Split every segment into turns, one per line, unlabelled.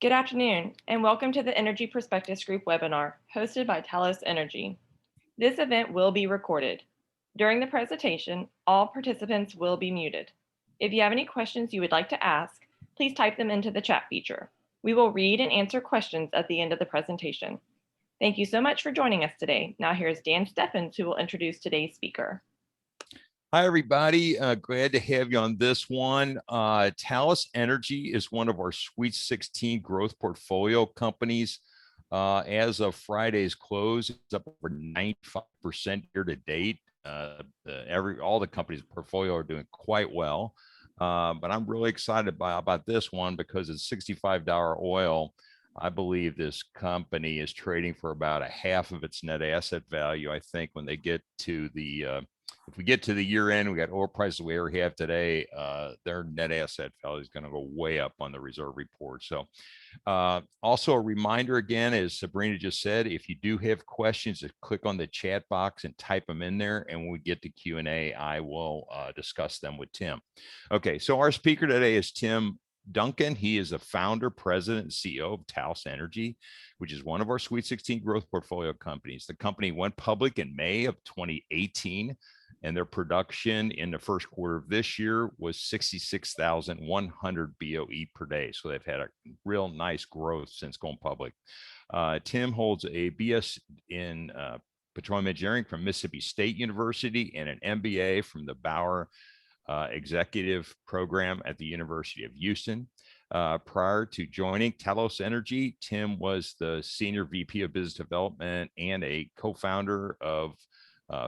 Good afternoon, and welcome to the Energy Perspectives Group webinar hosted by Talos Energy. This event will be recorded. During the presentation, all participants will be muted. If you have any questions you would like to ask, please type them into the chat feature. We will read and answer questions at the end of the presentation. Thank you so much for joining us today. Now here's Dan Steffens, who will introduce today's speaker.
Hi, everybody. Glad to have you on this one. Talos Energy is one of our Sweet 16 growth portfolio companies. As of Friday's close, it's up over 95% year to date. All the companies' portfolio are doing quite well. But I'm really excited about this one because it's $65 oil. I believe this company is trading for about a half of its net asset value. I think when they get to if we get to the year end, we got oil prices we already have today, their net asset value is going to go way up on the reserve report. So also a reminder again, as Sabrina just said, if you do have questions, just click on the chat box and type them in there. And when we get to Q&A, I will discuss them with Tim. Okay, so our speaker today is Tim Duncan. He is the founder, president, and CEO of Talos Energy, which is one of our Sweet 16 growth portfolio companies. The company went public in May of 2018. And their production in the first quarter of this year was 66,100 BOE per day. So they've had a real nice growth since going public. Tim holds a BS in petroleum engineering from Mississippi State University and an MBA from the Bauer Executive Program at the University of Houston. Prior to joining Talos Energy, Tim was the Senior VP of Business Development and a co-founder of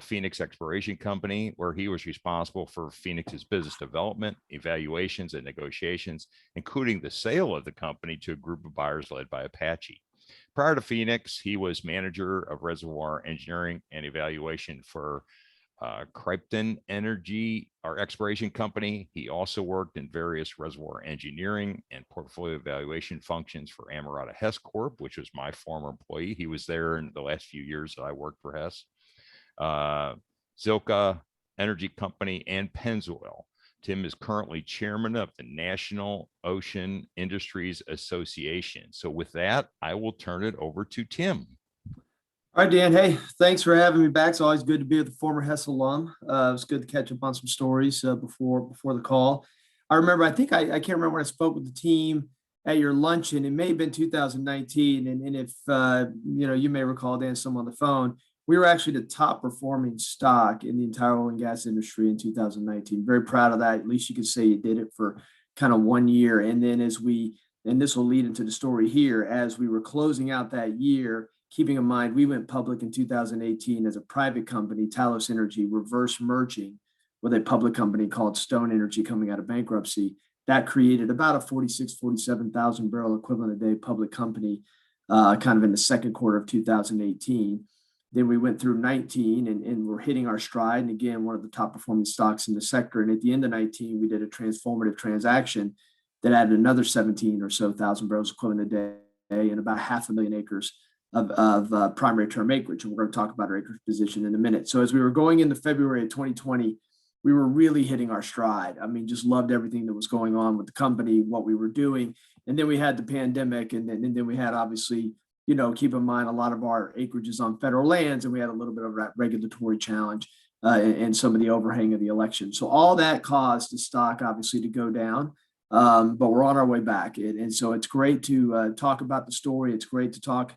Phoenix Exploration Company, where he was responsible for Phoenix's business development, evaluations, and negotiations, including the sale of the company to a group of buyers led by Apache. Prior to Phoenix, he was manager of reservoir engineering and evaluation for Talos Energy, our exploration company. He also worked in various reservoir engineering and portfolio evaluation functions for Amerada Hess Corp, which was my former employee. He was there in the last few years that I worked for Hess. Zilka Energy Company, and Pennzoil. Tim is currently chairman of the National Ocean Industries Association. So with that, I will turn it over to Tim.
All right, Dan. Hey, thanks for having me back. It's always good to be with a former Hess alum. It was good to catch up on some stories before the call. I remember, I can't remember when I spoke with the team at your luncheon. It may have been 2019. And if, you may recall, Dan, someone on the phone, we were actually the top performing stock in the entire oil and gas industry in 2019. Very proud of that. At least you could say you did it for kind of 1 year. And then and this will lead into the story here, as we were closing out that year, keeping in mind, we went public in 2018 as a private company, Talos Energy, reverse merging with a public company called Stone Energy coming out of bankruptcy. That created about a 47,000 barrel equivalent a day public company kind of in the second quarter of 2018. Then we went through 19 and we're hitting our stride. And again, one of the top performing stocks in the sector. And at the end of 19, we did a transformative transaction that added another 17 or so thousand barrels equivalent a day and about 500,000 acres of primary term acreage. And we're going to talk about our acreage position in a minute. So as we were going into February of 2020, we were really hitting our stride. I mean, just loved everything that was going on with the company, what we were doing. And then we had the pandemic, and then we had, obviously, keep in mind, a lot of our acreage is on federal lands, and we had a little bit of a regulatory challenge and some of the overhang of the election. So all that caused the stock, obviously, to go down, but we're on our way back. And so it's great to talk about the story. It's great to talk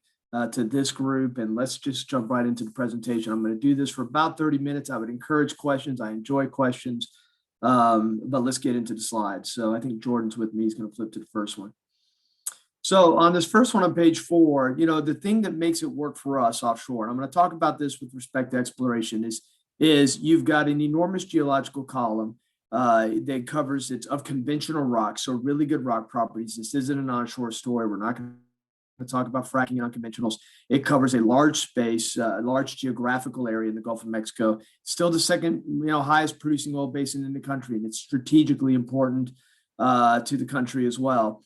to this group, and let's just jump right into the presentation. I'm going to do this for about 30 minutes. I would encourage questions. I enjoy questions, but let's get into the slides. So I think Jordan's with me. He's going to flip to the first one. So on this first one on page 4, the thing that makes it work for us offshore, and I'm going to talk about this with respect to exploration, is you've got an enormous geological column that covers it's of conventional rock, so really good rock properties. This isn't an onshore story. We're not going to talk about fracking and unconventionals. It covers a large space, a large geographical area in the Gulf of Mexico. Still the second, highest producing oil basin in the country, and it's strategically important to the country as well.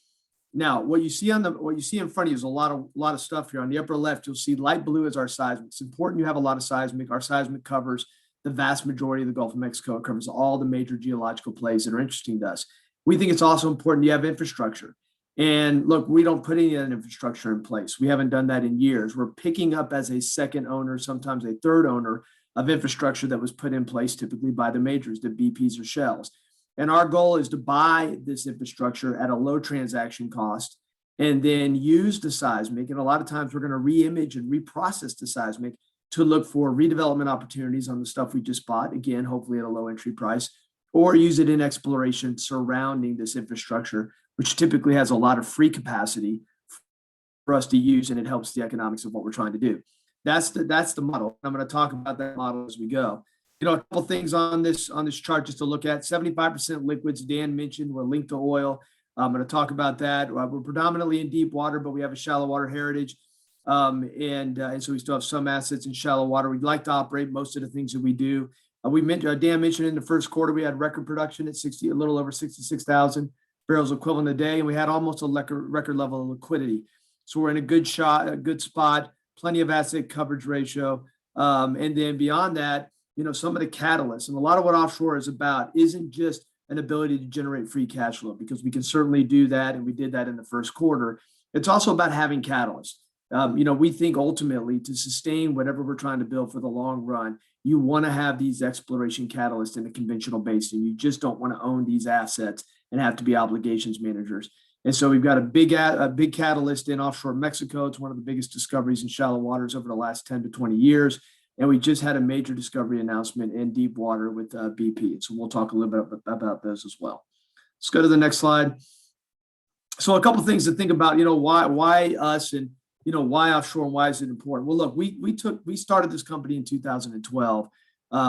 Now, what you see in front of you is a lot of stuff here. On the upper left, you'll see light blue is our seismic. It's important you have a lot of seismic. Our seismic covers the vast majority of the Gulf of Mexico. It covers all the major geological plays that are interesting to us. We think it's also important you have infrastructure. And look, we don't put any of that infrastructure in place. We haven't done that in years. We're picking up as a second owner, sometimes a third owner of infrastructure that was put in place typically by the majors, the BPs or Shells. And our goal is to buy this infrastructure at a low transaction cost and then use the seismic. And a lot of times we're going to re-image and reprocess the seismic to look for redevelopment opportunities on the stuff we just bought, again, hopefully at a low entry price, or use it in exploration surrounding this infrastructure, which typically has a lot of free capacity for us to use, and it helps the economics of what we're trying to do. That's the model. I'm going to talk about that model as we go. You know, a couple things on this chart just to look at. 75% liquids, Dan mentioned, we're linked to oil. I'm going to talk about that. We're predominantly in deep water, but we have a shallow water heritage. And so we still have some assets in shallow water. We'd like to operate most of the things that we do. Dan mentioned in the first quarter, we had record production at a little over 66,000 barrels equivalent a day, and we had almost a record level of liquidity. So we're in a good spot, plenty of asset coverage ratio. And then beyond that, you know, some of the catalysts and a lot of what offshore is about isn't just an ability to generate free cash flow, because we can certainly do that. And we did that in the first quarter. It's also about having catalysts. You know, we think ultimately to sustain whatever we're trying to build for the long run, you want to have these exploration catalysts in a conventional basin. You just don't want to own these assets and have to be obligations managers. And so we've got a big catalyst in offshore Mexico. It's one of the biggest discoveries in shallow waters over the last 10 to 20 years. And we just had a major discovery announcement in deep water with BP. So we'll talk a little bit about those as well. Let's go to the next slide. So a couple of things to think about, you know, why us, and, you know, why offshore and why is it important? Well, look, we started this company in 2012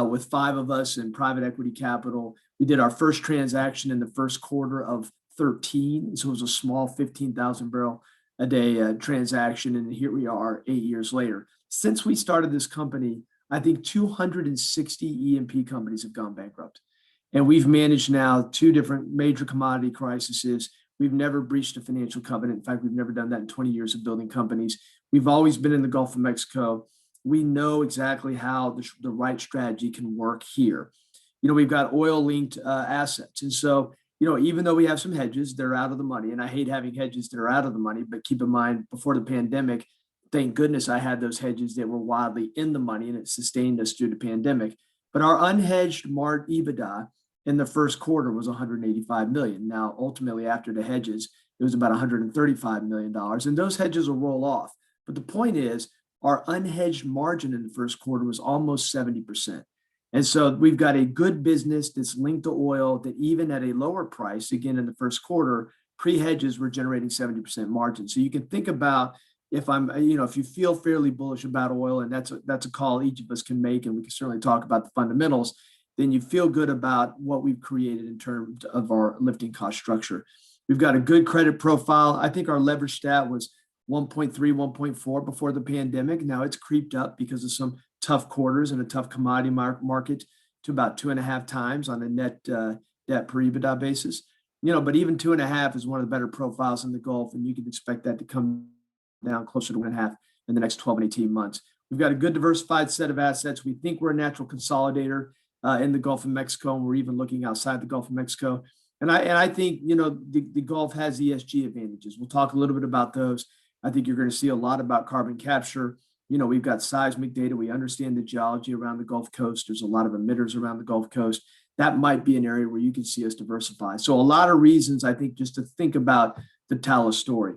with 5 of us in private equity capital. We did our first transaction in the first quarter of 13. So it was a small 15,000 barrel a day transaction. And here we are 8 years later. Since we started this company, I think 260 E&P companies have gone bankrupt. And we've managed now 2 different major commodity crises. We've never breached a financial covenant. In fact, we've never done that in 20 years of building companies. We've always been in the Gulf of Mexico. We know exactly how the right strategy can work here. You know, we've got oil-linked assets. And so, you know, even though we have some hedges, they're out of the money. And I hate having hedges that are out of the money, but keep in mind, before the pandemic, thank goodness I had those hedges that were wildly in the money, and it sustained us through the pandemic. But our unhedged EBITDA in the first quarter was $185 million. Now, ultimately, after the hedges, it was about $135 million. And those hedges will roll off. But the point is, our unhedged margin in the first quarter was almost 70%. And so we've got a good business that's linked to oil that even at a lower price, again, in the first quarter, pre-hedges were generating 70% margin. So you can think about, if you feel fairly bullish about oil, and that's a call each of us can make, and we can certainly talk about the fundamentals, then you feel good about what we've created in terms of our lifting cost structure. We've got a good credit profile. I think our leverage stat was 1.3, 1.4 before the pandemic. Now it's creeped up because of some tough quarters and a tough commodity market to about 2.5 times on a net debt per EBITDA basis. You know, but even 2.5 is one of the better profiles in the Gulf, and you can expect that to come down closer to 1.5 in the next 12 and 18 months. We've got a good diversified set of assets. We think we're a natural consolidator in the Gulf of Mexico, and we're even looking outside the Gulf of Mexico. And I think, you know, the Gulf has ESG advantages. We'll talk a little bit about those. I think you're going to see a lot about carbon capture. You know, we've got seismic data. We understand the geology around the Gulf Coast. There's a lot of emitters around the Gulf Coast. That might be an area where you can see us diversify. So a lot of reasons, I think, just to think about the Talos story.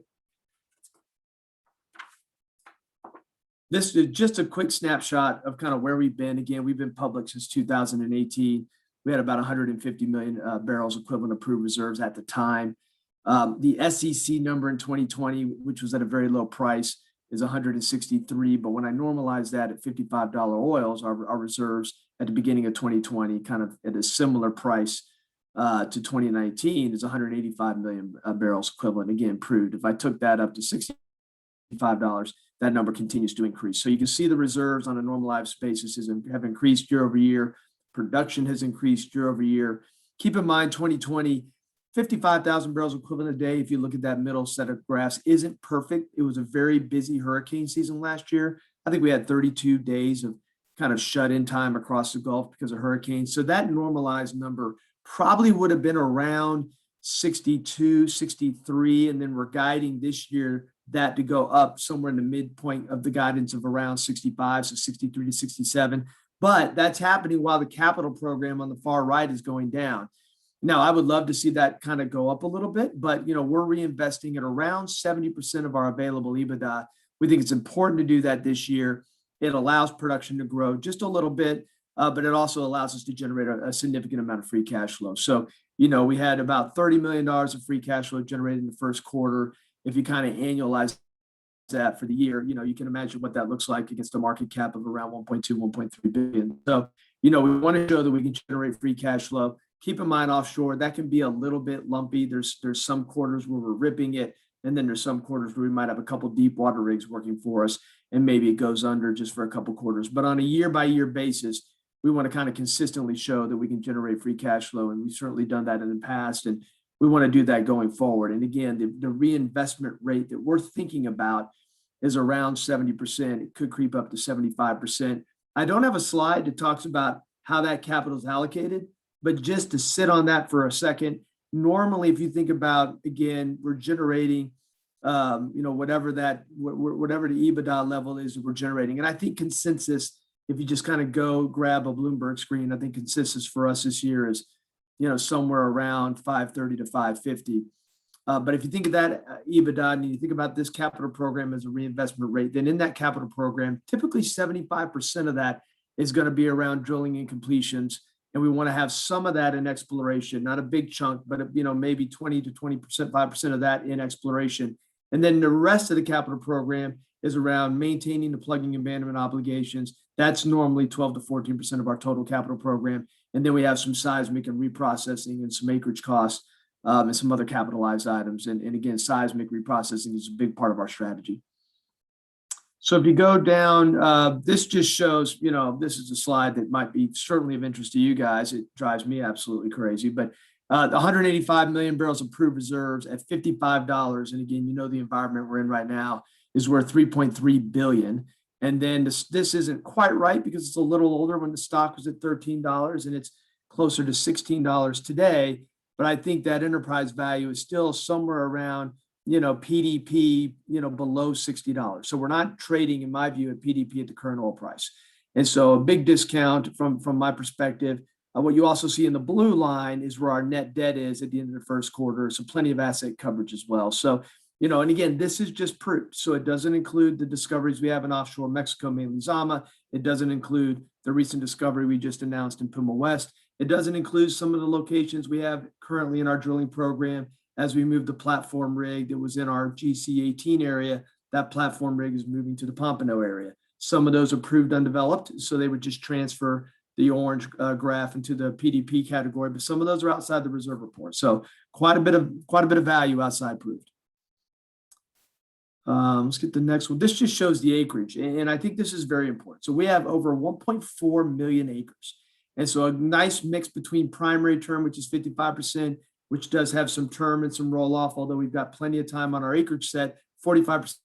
This is just a quick snapshot of kind of where we've been. Again, we've been public since 2018. We had about 150 million barrels equivalent of proved reserves at the time. The SEC number in 2020, which was at a very low price, is 163. But when I normalize that at $55 oils, our reserves at the beginning of 2020, kind of at a similar price to 2019, is 185 million barrels equivalent, again, proved. If I took that up to $65, that number continues to increase. So you can see the reserves on a normalized basis have increased year over year. Production has increased year over year. Keep in mind, 2020, 55,000 barrels equivalent a day, if you look at that middle set of graphs, isn't perfect. It was a very busy hurricane season last year. I think we had 32 days of kind of shut-in time across the Gulf because of hurricanes. So that normalized number probably would have been around 62, 63, and then we're guiding this year that to go up somewhere in the midpoint of the guidance of around 65, so 63 to 67. But that's happening while the capital program on the far right is going down. Now, I would love to see that kind of go up a little bit, but we're reinvesting at around 70% of our available EBITDA. We think it's important to do that this year. It allows production to grow just a little bit, but it also allows us to generate a significant amount of free cash flow. So, we had about $30 million of free cash flow generated in the first quarter. If you kind of annualize that for the year, you can imagine what that looks like against a market cap of around 1.2, 1.3 billion. So, we want to show that we can generate free cash flow. Keep in mind, offshore, that can be a little bit lumpy. There's some quarters where we're ripping it, and then there's some quarters where we might have a couple deep water rigs working for us, and maybe it goes under just for a couple quarters. But on a year-by-year basis, we want to kind of consistently show that we can generate free cash flow, and we've certainly done that in the past, and we want to do that going forward. And again, the reinvestment rate that we're thinking about is around 70%. It could creep up to 75%. I don't have a slide that talks about how that capital is allocated, but just to sit on that for a second, normally, if you think about, again, we're generating, whatever the EBITDA level is that we're generating. And I think consensus, if you just kind of go grab a Bloomberg screen, I think consensus for us this year is, somewhere around 530 to 550. But if you think of that EBITDA and you think about this capital program as a reinvestment rate, then in that capital program, typically 75% of that is going to be around drilling and completions. And we want to have some of that in exploration, not a big chunk, but maybe 20 to 20%, 5% of that in exploration. And then the rest of the capital program is around maintaining the plugging and abandonment obligations. That's normally 12 to 14% of our total capital program. And then we have some seismic and reprocessing and some acreage costs and some other capitalized items. And again, seismic reprocessing is a big part of our strategy. So if you go down, this just shows, this is a slide that might be certainly of interest to you guys. It drives me absolutely crazy. But the 185 million barrels of proved reserves at $55. And again, the environment we're in right now is worth 3.3 billion. And then this isn't quite right because it's a little older when the stock was at $13 and it's closer to $16 today. But I think that enterprise value is still somewhere around, PDP, below $60. So we're not trading, in my view, at PDP at the current oil price. And so a big discount from my perspective. What you also see in the blue line is where our net debt is at the end of the first quarter. So plenty of asset coverage as well. So, and again, this is just proof. So it doesn't include the discoveries we have in offshore Mexico, mainly Zama. It doesn't include the recent discovery we just announced in Puma West. It doesn't include some of the locations we have currently in our drilling program. As we move the platform rig that was in our GC18 area, that platform rig is moving to the Pompano area. Some of those are proved undeveloped, so they would just transfer the orange graph into the PDP category, but some of those are outside the reserve report. So quite a bit of value outside proved. Let's get the next one. This just shows the acreage, and I think this is very important. So we have over 1.4 million acres. And so a nice mix between primary term, which is 55%, which does have some term and some roll off, although we've got plenty of time on our acreage set, 45%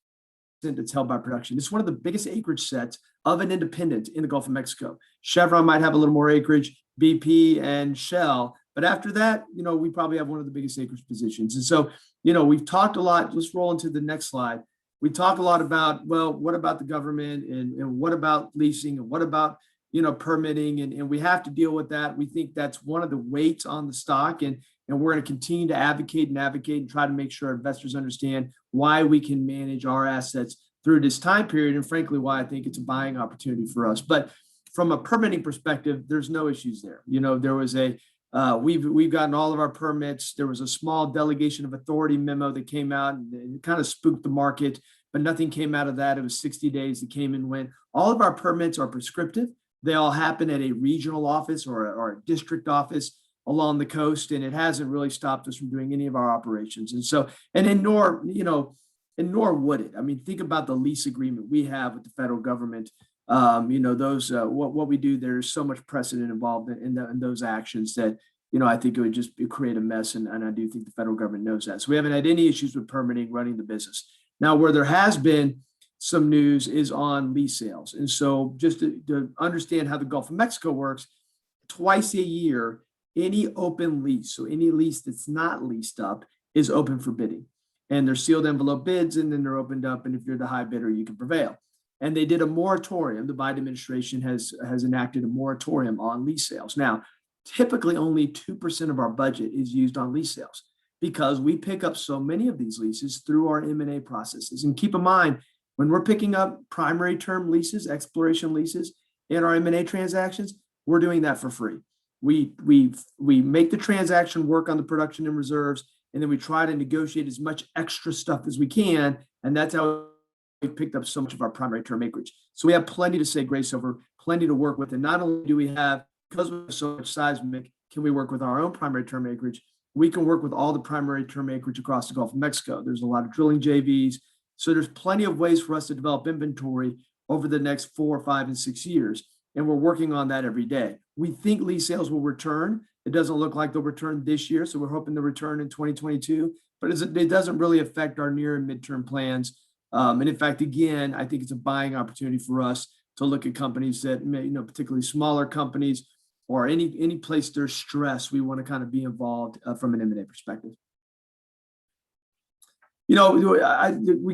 that's held by production. It's one of the biggest acreage sets of an independent in the Gulf of Mexico. Chevron might have a little more acreage, BP and Shell, but after that, we probably have one of the biggest acreage positions. And so, we've talked a lot. Let's roll into the next slide. We talk a lot about, well, what about the government and what about leasing and what about, permitting, and we have to deal with that. We think that's one of the weights on the stock, and we're going to continue to advocate and try to make sure our investors understand why we can manage our assets through this time period, and frankly, why I think it's a buying opportunity for us. But from a permitting perspective, there's no issues there. There was we've gotten all of our permits. There was a small delegation of authority memo that came out and it kind of spooked the market, but nothing came out of that. It was 60 days that came and went. All of our permits are prescriptive. They all happen at a regional office or a district office along the coast, and it hasn't really stopped us from doing any of our operations. And so, nor would it. I mean, think about the lease agreement we have with the federal government. Those what we do, there's so much precedent involved in those actions that I think it would just create a mess, and I do think the federal government knows that. So we haven't had any issues with permitting running the business. Now, where there has been some news is on lease sales, and so just to understand how the Gulf of Mexico works, twice a year any open lease, so any lease that's not leased up, is open for bidding. And they're sealed envelope bids, and then they're opened up. And if you're the high bidder, you can prevail. And they did a moratorium. The Biden administration has enacted a moratorium on lease sales. Now, typically only 2% of our budget is used on lease sales because we pick up so many of these leases through our M&A processes. And keep in mind, when we're picking up primary term leases, exploration leases in our M&A transactions, we're doing that for free. We make the transaction work on the production and reserves, and then we try to negotiate as much extra stuff as we can. And that's how we picked up so much of our primary term acreage. So we have plenty to say grace over, plenty to work with. And not only do we have, because we have so much seismic, can we work with our own primary term acreage? We can work with all the primary term acreage across the Gulf of Mexico. There's a lot of drilling JVs. So there's plenty of ways for us to develop inventory over the next 4, 5, and 6 years. And we're working on that every day. We think lease sales will return. It doesn't look like they'll return this year. So we're hoping to return in 2022, but it doesn't really affect our near and midterm plans. And in fact, again, I think it's a buying opportunity for us to look at companies that may, particularly smaller companies or any place there's stress, we want to kind of be involved from an M&A perspective. We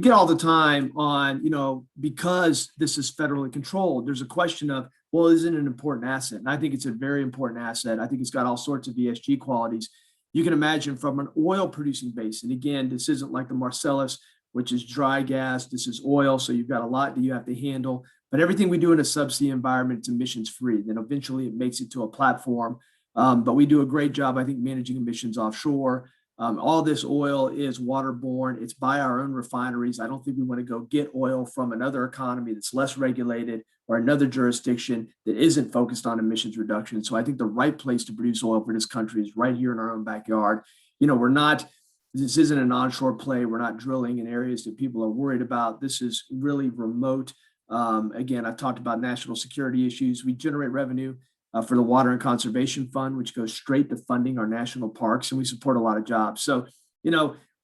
get all the time on, because this is federally controlled, there's a question of, well, is it an important asset? And I think it's a very important asset. I think it's got all sorts of ESG qualities. You can imagine from an oil producing basin. Again, this isn't like the Marcellus, which is dry gas. This is oil. So you've got a lot that you have to handle. But everything we do in a subsea environment, it's emissions free. Then eventually it makes it to a platform. But we do a great job, I think, managing emissions offshore. All this oil is waterborne. It's by our own refineries. I don't think we want to go get oil from another economy that's less regulated or another jurisdiction that isn't focused on emissions reduction. So I think the right place to produce oil for this country is right here in our own backyard. This isn't an onshore play. We're not drilling in areas that people are worried about. This is really remote. Again, I've talked about national security issues. We generate revenue for the Water and Conservation Fund, which goes straight to funding our national parks, and we support a lot of jobs. So,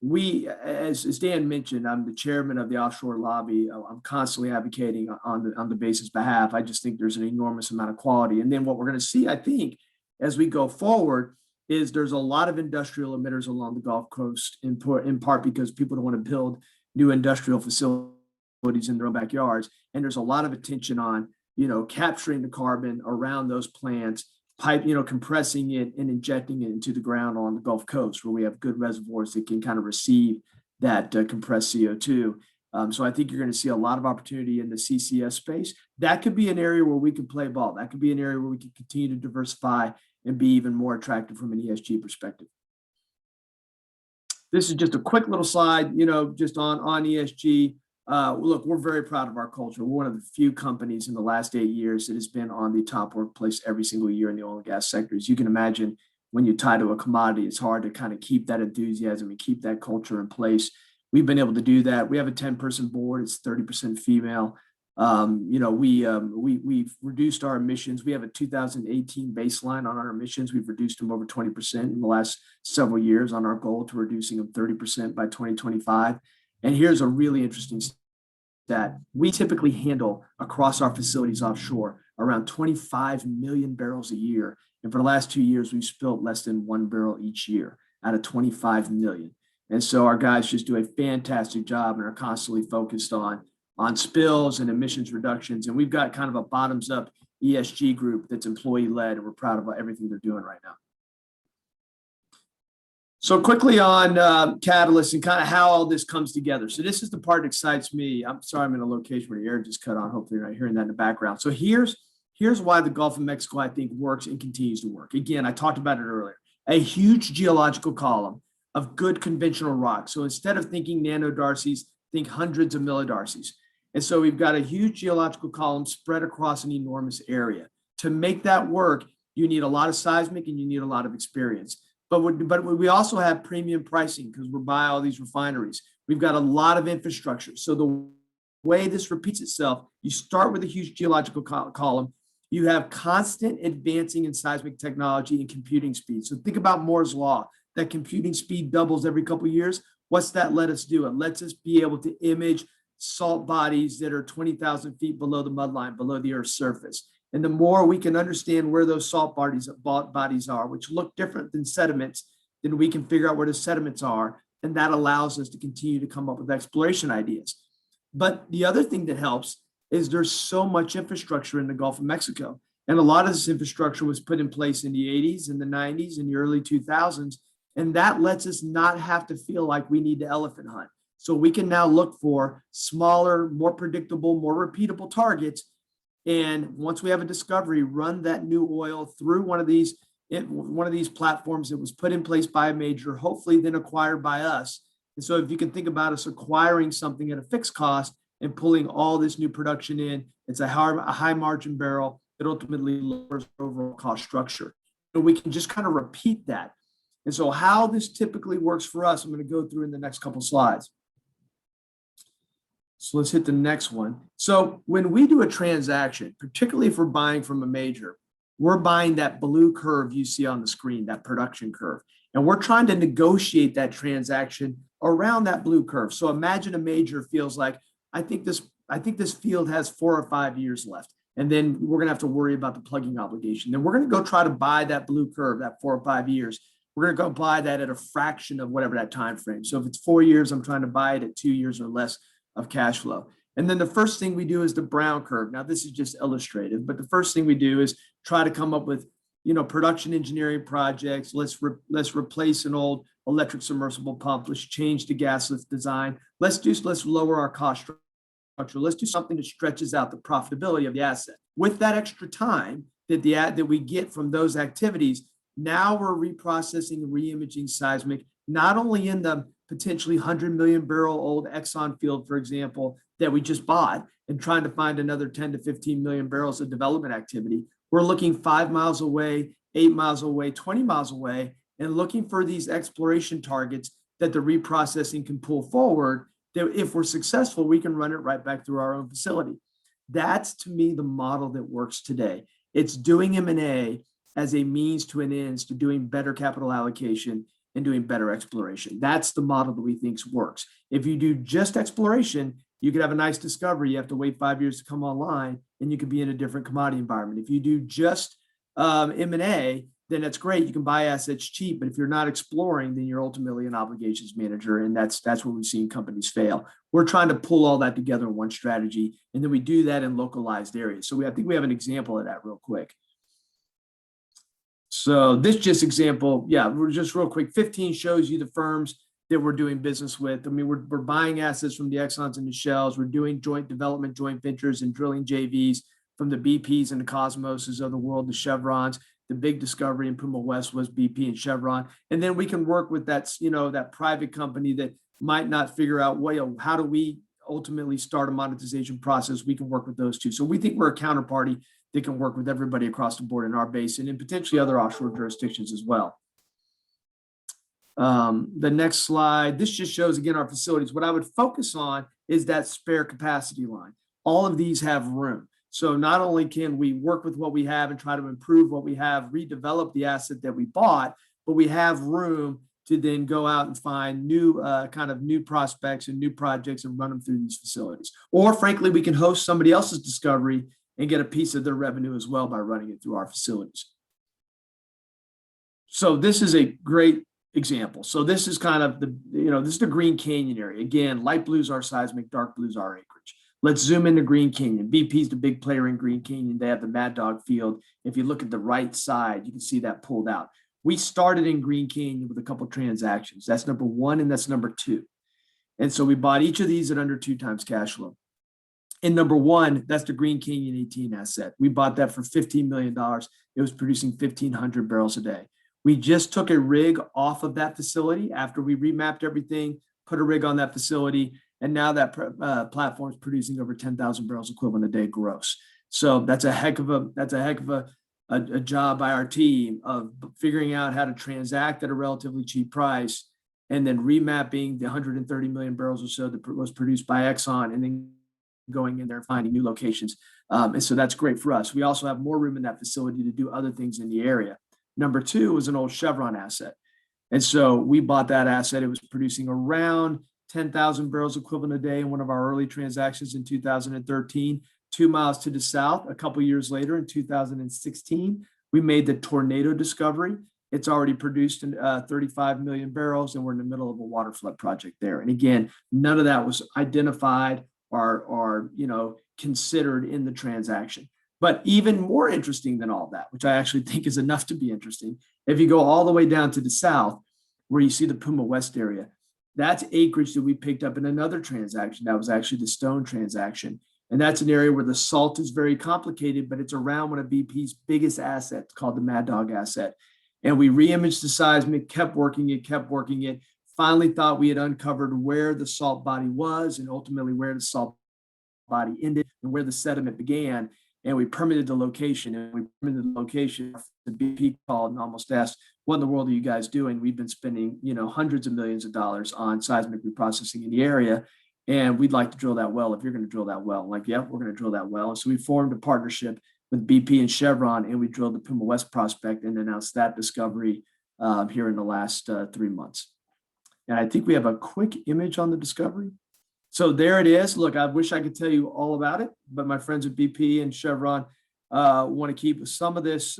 we, as Dan mentioned, I'm the chairman of the offshore lobby. I'm constantly advocating on the basis behalf. I just think there's an enormous amount of quality. And then what we're going to see, I think, as we go forward, is there's a lot of industrial emitters along the Gulf Coast, in part because people don't want to build new industrial facilities in their own backyards. And there's a lot of attention on capturing the carbon around those plants, compressing it and injecting it into the ground on the Gulf Coast, where we have good reservoirs that can kind of receive that compressed CO2. So I think you're going to see a lot of opportunity in the CCS space. That could be an area where we can play ball. That could be an area where we can continue to diversify and be even more attractive from an ESG perspective. This is just a quick little slide, just on ESG. Look, we're very proud of our culture. We're one of the few companies in the last 8 years that has been on the top workplace every single year in the oil and gas sectors. You can imagine when you tie to a commodity, it's hard to kind of keep that enthusiasm and keep that culture in place. We've been able to do that. We have a 10-person board. It's 30% female. We've reduced our emissions. We have a 2018 baseline on our emissions. We've reduced them over 20% in the last several years on our goal to reducing them 30% by 2025. And here's a really interesting stat. We typically handle across our facilities offshore around 25 million barrels a year. And for the last 2 years, we've spilled less than 1 barrel each year out of 25 million. And so our guys just do a fantastic job and are constantly focused on spills and emissions reductions. And we've got kind of a bottoms up ESG group that's employee led, and we're proud of everything they're doing right now. So quickly on Catalyst and kind of how all this comes together. So this is the part that excites me. I'm sorry, I'm in a location where the air just cut on. Hopefully you're not hearing that in the background. So here's why the Gulf of Mexico, I think, works and continues to work. Again, I talked about it earlier. A huge geological column of good conventional rock. So instead of thinking nanodarcies, think hundreds of millidarcies. And so we've got a huge geological column spread across an enormous area. To make that work, you need a lot of seismic and you need a lot of experience. But we also have premium pricing because we're by all these refineries. We've got a lot of infrastructure. So the way this repeats itself, you start with a huge geological column. You have constant advancing in seismic technology and computing speed. So think about Moore's law, that computing speed doubles every couple of years. What's that let us do? It lets us be able to image salt bodies that are 20,000 feet below the mudline, below the Earth's surface. And the more we can understand where those salt bodies are, which look different than sediments, then we can figure out where the sediments are. And that allows us to continue to come up with exploration ideas. But the other thing that helps is there's so much infrastructure in the Gulf of Mexico. And a lot of this infrastructure was put in place in the 80s and the 90s and the early 2000s. And that lets us not have to feel like we need to elephant hunt. So we can now look for smaller, more predictable, more repeatable targets. And once we have a discovery, run that new oil through one of these platforms that was put in place by a major, hopefully then acquired by us. And so if you can think about us acquiring something at a fixed cost and pulling all this new production in, it's a high margin barrel that ultimately lowers our overall cost structure. And we can just kind of repeat that. And so how this typically works for us, I'm going to go through in the next couple slides. So let's hit the next one. So when we do a transaction, particularly if we're buying from a major, we're buying that blue curve you see on the screen, that production curve. And we're trying to negotiate that transaction around that blue curve. So imagine a major feels like, I think this field has 4 or 5 years left. And then we're going to have to worry about the plugging obligation. Then we're going to go try to buy that blue curve, that 4 or 5 years. We're going to go buy that at a fraction of whatever that time frame. So if it's 4 years, I'm trying to buy it at 2 years or less of cash flow. And then the first thing we do is the brown curve. Now, this is just illustrative, but the first thing we do is try to come up with, production engineering projects. Let's replace an old electric submersible pump. Let's change the gas lift design. Let's lower our cost structure. Let's do something that stretches out the profitability of the asset. With that extra time that we get from those activities, now we're reprocessing and reimaging seismic, not only in the potentially 100 million barrel old Exxon field, for example, that we just bought, and trying to find another 10 to 15 million barrels of development activity. We're looking 5 miles away, 8 miles away, 20 miles away, and looking for these exploration targets that the reprocessing can pull forward, that if we're successful, we can run it right back through our own facility. That's, to me, the model that works today. It's doing M&A as a means to an end to doing better capital allocation and doing better exploration. That's the model that we think works. If you do just exploration, you could have a nice discovery. You have to wait 5 years to come online, and you could be in a different commodity environment. If you do just M&A, then that's great. You can buy assets cheap, but if you're not exploring, then you're ultimately an obligations manager, and that's where we've seen companies fail. We're trying to pull all that together in one strategy, and then we do that in localized areas. So I think we have an example of that real quick. So this just example, we're just real quick. 15 shows you the firms that we're doing business with. I mean, we're buying assets from the Exxons and the Shells. We're doing joint development, joint ventures, and drilling JVs from the BPs and the Cosmoses of the world, the Chevrons. The big discovery in Puma West was BP and Chevron. And then we can work with that private company that might not figure out, how do we ultimately start a monetization process? We can work with those two. So we think we're a counterparty that can work with everybody across the board in our basin and potentially other offshore jurisdictions as well. The next slide, this just shows, again, our facilities. What I would focus on is that spare capacity line. All of these have room. So not only can we work with what we have and try to improve what we have, redevelop the asset that we bought, but we have room to then go out and find new prospects and new projects and run them through these facilities. Or frankly, we can host somebody else's discovery and get a piece of their revenue as well by running it through our facilities. So this is a great example. So this is kind of this is the Green Canyon area. Again, light blues are seismic, dark blues are acreage. Let's zoom into Green Canyon. BP's the big player in Green Canyon. They have the Mad Dog field. If you look at the right side, you can see that pulled out. We started in Green Canyon with a couple transactions. That's number one, and that's number two. And so we bought each of these at under 2 times cash flow. In number one, that's the Green Canyon 18 asset. We bought that for $15 million. It was producing 1,500 barrels a day. We just took a rig off of that facility after we remapped everything, put a rig on that facility, and now that platform is producing over 10,000 barrels equivalent a day gross. So that's a heck of a job by our team of figuring out how to transact at a relatively cheap price, and then remapping the 130 million barrels or so that was produced by Exxon, and then going in there and finding new locations. And so that's great for us. We also have more room in that facility to do other things in the area. Number two was an old Chevron asset. And so we bought that asset. It was producing around 10,000 barrels equivalent a day in one of our early transactions in 2013. 2 miles to the south, a couple years later in 2016, we made the Tornado discovery. It's already produced 35 million barrels, and we're in the middle of a water flood project there. And again, none of that was identified or considered in the transaction. But even more interesting than all that, which I actually think is enough to be interesting, if you go all the way down to the south, where you see the Puma West area, that's acreage that we picked up in another transaction. That was actually the Stone transaction. And that's an area where the salt is very complicated, but it's around one of BP's biggest assets called the Mad Dog asset. And we re-imaged the seismic, kept working it, finally thought we had uncovered where the salt body was and ultimately where the salt body ended and where the sediment began. And we permitted the location, the BP called and almost asked, what in the world are you guys doing? We've been spending, hundreds of millions of dollars on seismic reprocessing in the area. And we'd like to drill that well if you're going to drill that well. I'm like, yeah, we're going to drill that well. And so we formed a partnership with BP and Chevron, and we drilled the Puma West prospect and announced that discovery here in the last 3 months. And I think we have a quick image on the discovery. So there it is. Look, I wish I could tell you all about it, but my friends at BP and Chevron want to keep some of this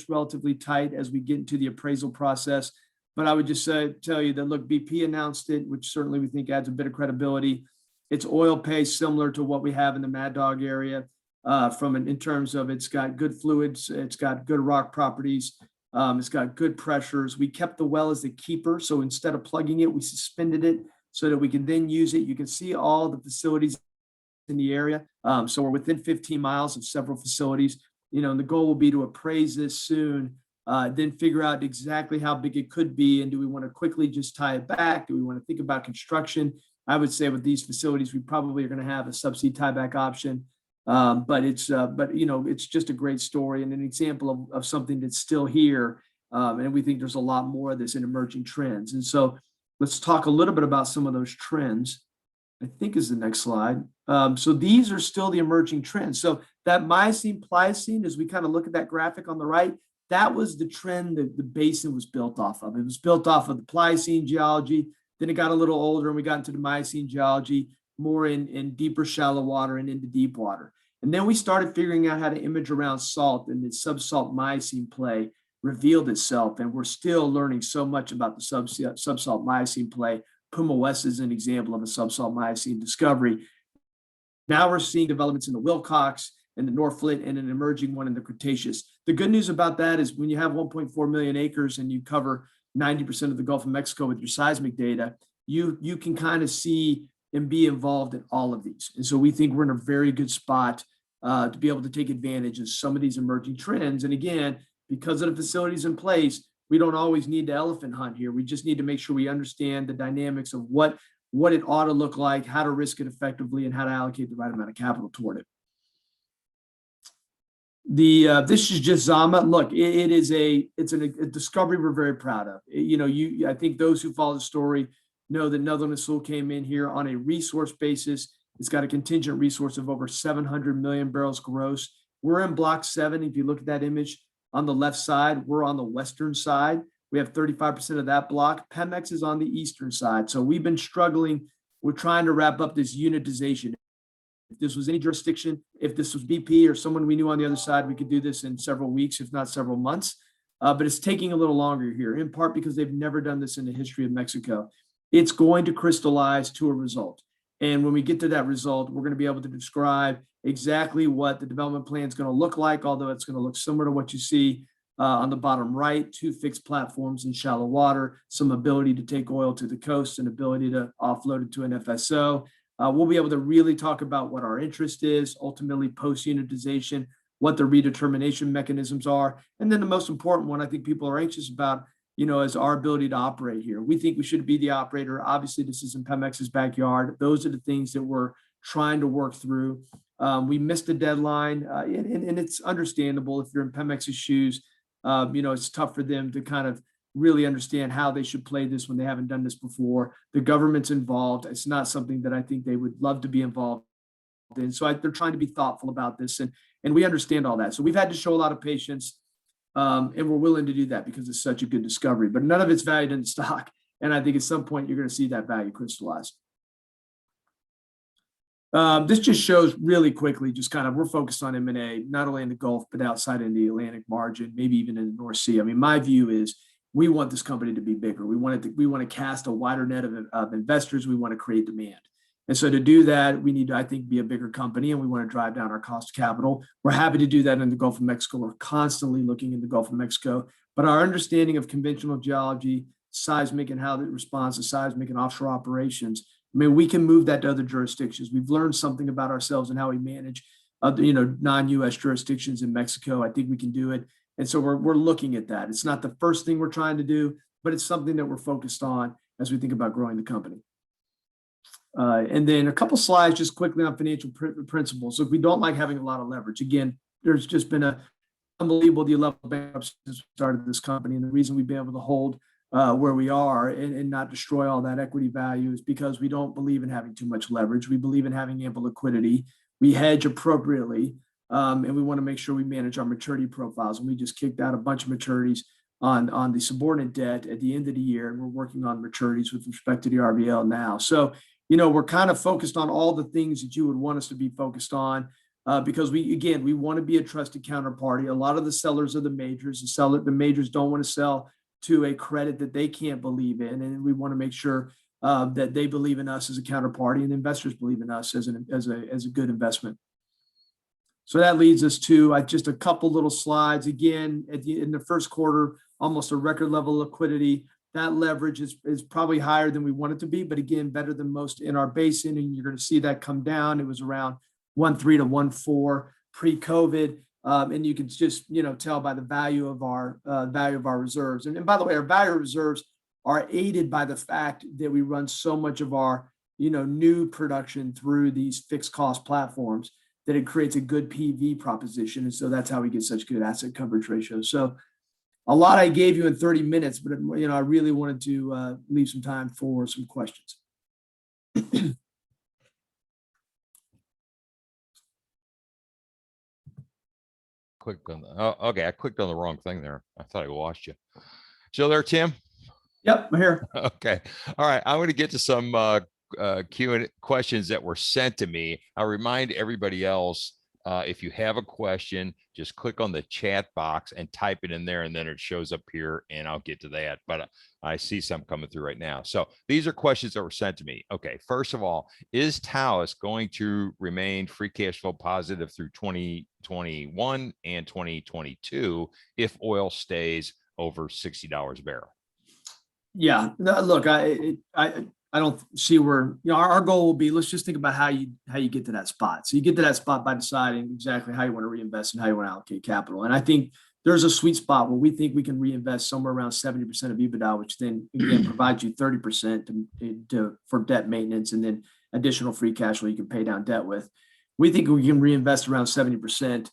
relatively tight as we get into the appraisal process. But I would just tell you that, look, BP announced it, which certainly we think adds a bit of credibility. It's oil pay similar to what we have in the Mad Dog area in terms of it's got good fluids, it's got good rock properties, it's got good pressures. We kept the well as the keeper. So instead of plugging it, we suspended it so that we can then use it. You can see all the facilities in the area. So we're within 15 miles of several facilities, and the goal will be to appraise this soon, then figure out exactly how big it could be. And do we want to quickly just tie it back? Do we want to think about construction? I would say with these facilities, we probably are going to have a subsea tieback option. But it's just a great story and an example of something that's still here. And we think there's a lot more of this in emerging trends. And so let's talk a little bit about some of those trends. I think is the next slide. So these are still the emerging trends. So that Miocene Pliocene, as we kind of look at that graphic on the right, that was the trend that the basin was built off of. It was built off of the Pliocene geology. Then it got a little older and we got into the Miocene geology, more in deeper shallow water and into deep water. And then we started figuring out how to image around salt, and the subsalt Miocene play revealed itself. And we're still learning so much about the subsalt Miocene play. Puma West is an example of a subsalt Miocene discovery. Now we're seeing developments in the Wilcox and the Norphlet and an emerging one in the Cretaceous. The good news about that is when you have 1.4 million acres and you cover 90% of the Gulf of Mexico with your seismic data, you can kind of see and be involved in all of these. And so we think we're in a very good spot to be able to take advantage of some of these emerging trends. And again, because of the facilities in place, we don't always need to elephant hunt here. We just need to make sure we understand the dynamics of what it ought to look like, how to risk it effectively, and how to allocate the right amount of capital toward it. This is just Zama. Look, it's a discovery we're very proud of. I think those who follow the story know that Netherland, Sewell came in here on a resource basis. It's got a contingent resource of over 700 million barrels gross. We're in block 7. If you look at that image on the left side, we're on the western side. We have 35% of that block. Pemex is on the eastern side. So we've been struggling. We're trying to wrap up this unitization. If this was any jurisdiction, if this was BP or someone we knew on the other side, we could do this in several weeks, if not several months. But it's taking a little longer here, in part because they've never done this in the history of Mexico. It's going to crystallize to a result. And when we get to that result, we're going to be able to describe exactly what the development plan is going to look like, although it's going to look similar to what you see on the bottom right, 2 fixed platforms in shallow water, some ability to take oil to the coast and ability to offload it to an FSO. We'll be able to really talk about what our interest is, ultimately post-unitization, what the redetermination mechanisms are. And then the most important one I think people are anxious about, is our ability to operate here. We think we should be the operator. Obviously, this is in Pemex's backyard. Those are the things that we're trying to work through. We missed the deadline, and it's understandable if you're in Pemex's shoes. It's tough for them to kind of really understand how they should play this when they haven't done this before. The government's involved. It's not something that I think they would love to be involved in. So they're trying to be thoughtful about this, and we understand all that. So we've had to show a lot of patience, and we're willing to do that because it's such a good discovery. But none of it's valued in the stock, and I think at some point you're going to see that value crystallize. This just shows really quickly, just kind of, we're focused on M&A, not only in the Gulf, but outside in the Atlantic margin, maybe even in the North Sea. I mean, my view is we want this company to be bigger. We want to cast a wider net of investors. We want to create demand. And so to do that, we need to, I think, be a bigger company, and we want to drive down our cost of capital. We're happy to do that in the Gulf of Mexico. We're constantly looking in the Gulf of Mexico, but our understanding of conventional geology, seismic, and how it responds to seismic and offshore operations, I mean, we can move that to other jurisdictions. We've learned something about ourselves and how we manage other, non-U.S. jurisdictions in Mexico. I think we can do it. And so we're looking at that. It's not the first thing we're trying to do, but it's something that we're focused on as we think about growing the company. And then a couple slides just quickly on financial principles. So if we don't like having a lot of leverage, again, there's just been a unbelievable level of bankruptcy since we started this company. And the reason we've been able to hold where we are and not destroy all that equity value is because we don't believe in having too much leverage. We believe in having ample liquidity. We hedge appropriately, and we want to make sure we manage our maturity profiles. And we just kicked out a bunch of maturities on the subordinate debt at the end of the year, and we're working on maturities with respect to the RBL now. So, we're kind of focused on all the things that you would want us to be focused on. Because we want to be a trusted counterparty. A lot of the sellers are the majors. The majors don't want to sell to a credit that they can't believe in, and we want to make sure that they believe in us as a counterparty, and investors believe in us as a good investment. So that leads us to just a couple little slides. Again, in the first quarter, almost a record level of liquidity. That leverage is probably higher than we want it to be, but again, better than most in our basin, and you're going to see that come down. It was around 1.3 to 1.4 pre-COVID. And you can just, tell by the value of our reserves. And by the way, our value reserves are aided by the fact that we run so much of our, new production through these fixed cost platforms that it creates a good PV proposition. And so that's how we get such good asset coverage ratios. So a lot I gave you in 30 minutes, but, I really wanted to leave some time for some questions.
Okay, I clicked on the wrong thing there. I thought I lost you. Still there, Tim?
Yep, I'm here.
Okay. All right. I'm going to get to some Q&A questions that were sent to me. I'll remind everybody else, if you have a question, just click on the chat box and type it in there, and then it shows up here, and I'll get to that. But I see some coming through right now. So these are questions that were sent to me. Okay. First of all, is Talos going to remain free cash flow positive through 2021 and 2022 if oil stays over $60 a barrel?
Yeah, no, look, I don't see where, our goal will be, let's just think about how you get to that spot. So you get to that spot by deciding exactly how you want to reinvest and how you want to allocate capital. And I think there's a sweet spot where we think we can reinvest somewhere around 70% of EBITDA, which then again provides you 30% for debt maintenance, and then additional free cash flow you can pay down debt with. We think we can reinvest around 70%,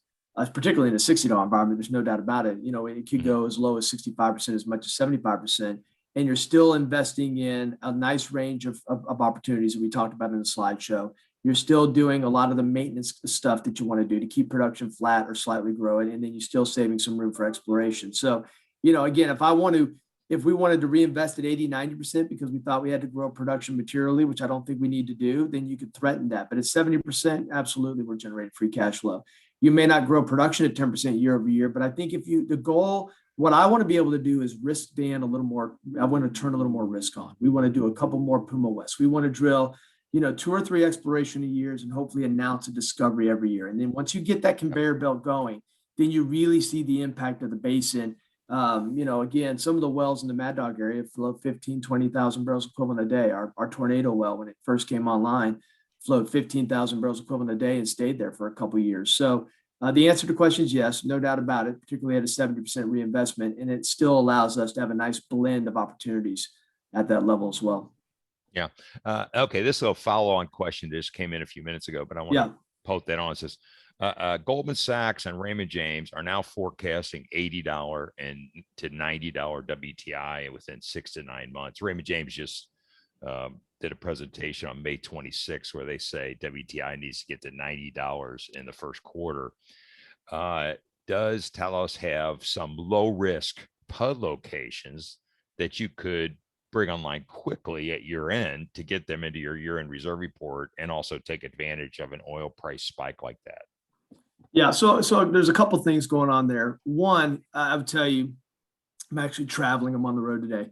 particularly in a $60 environment. There's no doubt about it. It could go as low as 65%, as much as 75%. And you're still investing in a nice range of opportunities that we talked about in the slideshow. You're still doing a lot of the maintenance stuff that you want to do to keep production flat or slightly grow it, and then you're still saving some room for exploration. So, again, if we wanted to reinvest at 80, 90% because we thought we had to grow production materially, which I don't think we need to do, then you could threaten that. But at 70%, absolutely, we're generating free cash flow. You may not grow production at 10% year over year, but I think the goal, what I want to be able to do is risk Dan a little more. I want to turn a little more risk on. We want to do a couple more Puma West. We want to drill, 2 or 3 exploration a year and hopefully announce a discovery every year. And then once you get that conveyor belt going, then you really see the impact of the basin. Again, some of the wells in the Mad Dog area flow 15, 20,000 barrels equivalent a day. Our Tornado well, when it first came online, flowed 15,000 barrels equivalent a day and stayed there for a couple of years. So the answer to the question is yes, no doubt about it, particularly at a 70% reinvestment. And it still allows us to have a nice blend of opportunities at that level as well.
Yeah. Okay. This is a follow-on question that just came in a few minutes ago, but I want to poke that on. It says, Goldman Sachs and Raymond James are now forecasting $80 to $90 WTI within 6 to 9 months. Raymond James just did a presentation on May 26th where they say WTI needs to get to $90 in the first quarter. Does Talos have some low risk PUD locations that you could bring online quickly at year end to get them into your year end reserve report and also take advantage of an oil price spike like that?
Yeah, so there's a couple things going on there. One, I would tell you, I'm actually traveling. I'm on the road today,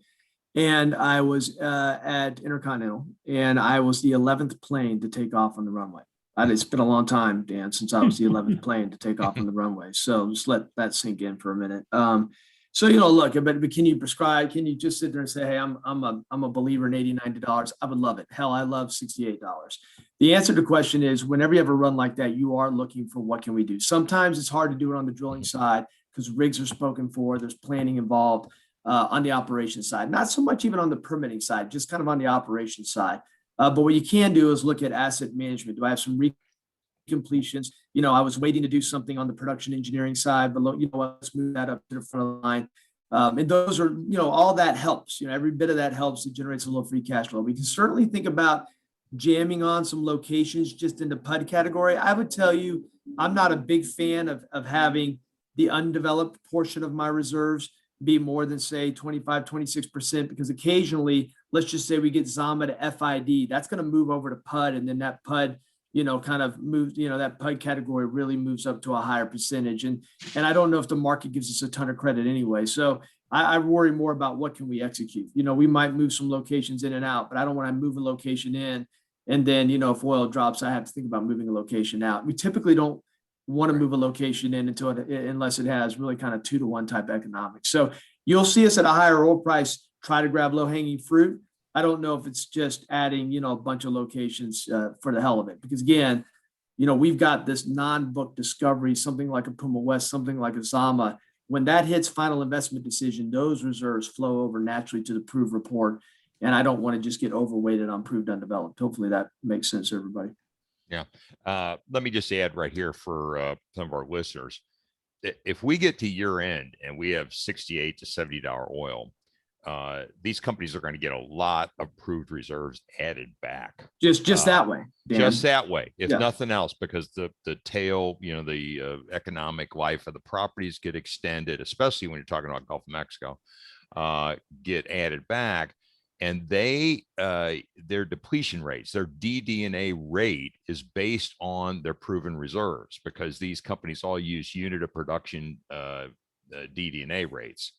and I was at Intercontinental, and I was the 11th plane to take off on the runway. It's been a long time, Dan, since I was the 11th plane to take off on the runway. So just let that sink in for a minute. So look, but can you prescribe? Can you just sit there and say, hey, I'm a believer in $80, $90? I would love it. Hell, I love $68. The answer to the question is, whenever you have a run like that, you are looking for what can we do. Sometimes it's hard to do it on the drilling side because rigs are spoken for. There's planning involved on the operations side, not so much even on the permitting side, just kind of on the operations side. But what you can do is look at asset management. Do I have some recompletions? I was waiting to do something on the production engineering side, but let's move that up to the front of the line. And those are, all that helps. Every bit of that helps. It generates a little free cash flow. We can certainly think about jamming on some locations just in the PUD category. I would tell you, I'm not a big fan of having the undeveloped portion of my reserves be more than, say, 25, 26%, because occasionally, let's just say we get Zama to FID, that's going to move over to PUD, and then that PUD, kind of moves, that PUD category really moves up to a higher percentage. And I don't know if the market gives us a ton of credit anyway. So I worry more about what can we execute. We might move some locations in and out, but I don't want to move a location in, and then, if oil drops, I have to think about moving a location out. We typically don't want to move a location in unless it has really kind of 2-to-1 type economics. So you'll see us at a higher oil price, try to grab low hanging fruit. I don't know if it's just adding, a bunch of locations for the hell of it, because again, we've got this non-book discovery, something like a Puma West, something like a Zama. When that hits final investment decision, those reserves flow over naturally to the proved report. And I don't want to just get overweighted on proved undeveloped. Hopefully that makes sense to everybody.
Yeah. Let me just add right here for some of our listeners. If we get to year end and we have $68 to $70 oil, these companies are going to get a lot of proved reserves added back.
Just that way, Dan.
Just that way, if nothing else, because the tail, the economic life of the properties get extended, especially when you're talking about Gulf of Mexico, get added back. And their depletion rates, their DD&A rate is based on their proven reserves, because these companies all use unit of production DD&A rates.